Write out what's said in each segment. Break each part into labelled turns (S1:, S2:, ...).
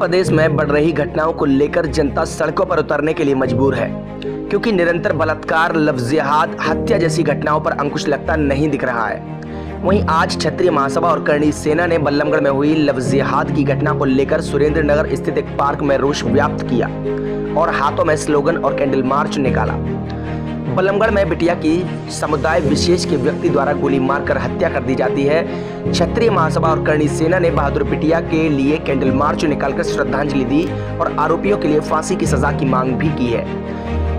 S1: प्रदेश में बढ़ रही घटनाओं को लेकर जनता सड़कों पर उतरने के लिए मजबूर है, क्योंकि निरंतर बलात्कार, लव जिहाद, हत्या जैसी घटनाओं पर अंकुश लगता नहीं दिख रहा है। वहीं आज क्षत्रिय महासभा और करणी सेना ने बल्लभगढ़ में हुई लव जिहाद की घटना को लेकर सुरेंद्र नगर स्थित एक पार्क में रोष व्याप्त किया और हाथों में स्लोगन और कैंडल मार्च निकाला। बल्लभगढ़ में बिटिया की समुदाय विशेष के व्यक्ति द्वारा गोली मारकर हत्या कर दी जाती है। क्षत्रिय महासभा और करणी सेना ने बहादुर बिटिया के लिए कैंडल मार्च निकालकर श्रद्धांजलि दी और आरोपियों के लिए फांसी की सजा की मांग भी की है।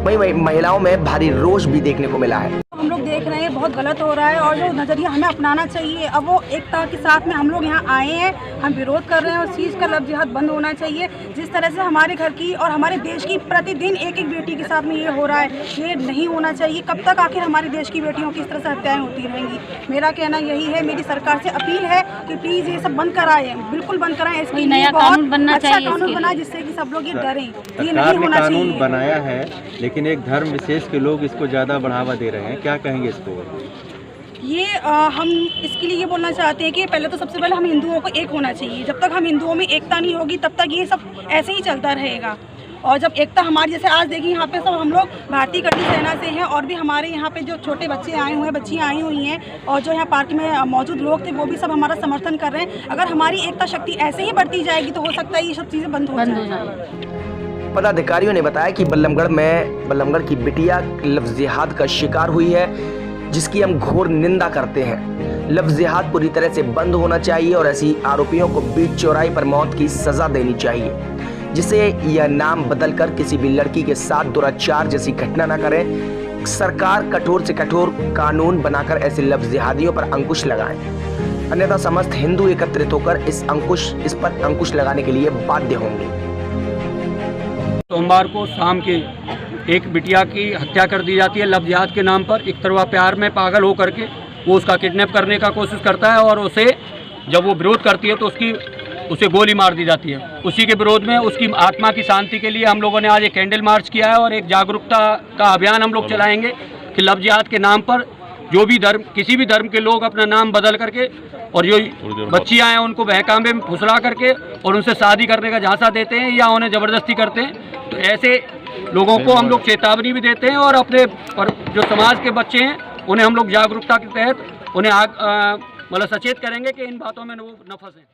S1: वहीं महिलाओं में भारी रोष भी देखने को मिला है।
S2: हम लोग देख रहे हैं बहुत गलत हो रहा है और जो नज़रिया हमें अपनाना चाहिए, अब वो एकता के साथ में हम लोग यहाँ आए हैं, हम विरोध कर रहे हैं और उस चीज़ का लव जिहाद बंद होना चाहिए। जिस तरह से हमारे घर की और हमारे देश की प्रतिदिन एक एक बेटी के साथ में ये हो रहा है, ये नहीं होना चाहिए। कब तक आखिर हमारे देश की बेटियों की इस तरह से हत्याएं होती रहेंगी? मेरा कहना यही है, मेरी सरकार से अपील है कि प्लीज़ ये सब बंद कराएं, बिल्कुल बंद कराएं। इसके लिए बहुत अच्छा कानून बनाए जिससे कि सब लोग ये डरें। ये नहीं होना चाहिए।
S3: कानून बनाया है, लेकिन एक धर्म विशेष के लोग इसको ज़्यादा बढ़ावा दे रहे हैं। क्या कहेंगे इसको?
S2: ये हम इसके लिए ये बोलना चाहते हैं कि पहले तो सबसे पहले हम हिंदुओं को एक होना चाहिए। जब तक हम हिंदुओं में एकता नहीं होगी तब तक ये सब ऐसे ही चलता रहेगा। और जब एकता हमारी, जैसे आज देखिए यहाँ पे सब हम लोग भारतीय करणी सेना से हैं और भी हमारे यहाँ पे जो छोटे बच्चे आए हुए हैं, बच्चियाँ आई हुई हैं और जो यहाँ पार्क में मौजूद लोग थे वो भी सब हमारा समर्थन कर रहे हैं। अगर हमारी एकता शक्ति ऐसे ही बढ़ती जाएगी तो हो सकता है ये सब चीज़ें बंद हो जाए।
S1: पदाधिकारियों ने बताया कि बल्लभगढ़ की बिटिया लव जिहाद का शिकार हुई है, जिसकी हम घोर निंदा करते हैं। लव जिहाद पूरी तरह से बंद होना चाहिए और ऐसी आरोपियों को बीच चौराहे पर मौत की सजा देनी चाहिए, जिससे यह नाम बदलकर किसी भी लड़की के साथ दुराचार जैसी घटना न करे। सरकार कठोर से कठोर कानून बनाकर ऐसे लव जिहादियों पर अंकुश लगाए, अन्यथा समस्त हिंदू एकत्रित होकर इस पर अंकुश लगाने के लिए बाध्य होंगे।
S4: सोमवार को शाम के एक बिटिया की हत्या कर दी जाती है लव जिहाद के नाम पर। एक तरफा प्यार में पागल हो करके वो उसका किडनैप करने का कोशिश करता है और उसे जब वो विरोध करती है तो उसे गोली मार दी जाती है। उसी के विरोध में उसकी आत्मा की शांति के लिए हम लोगों ने आज एक कैंडल मार्च किया है और एक जागरूकता का अभियान हम लोग चलाएंगे कि लव जिहाद के नाम पर जो भी धर्म, किसी भी धर्म के लोग अपना नाम बदल करके और जो बच्चियाँ हैं उनको बहकावे में फुसला करके और उनसे शादी करने का झांसा देते हैं या उन्हें ज़बरदस्ती करते हैं, तो ऐसे लोगों को हम लोग चेतावनी भी देते हैं और अपने पर जो समाज के बच्चे हैं उन्हें हम लोग जागरूकता के तहत उन्हें मतलब सचेत करेंगे कि इन बातों में वो न फंसें।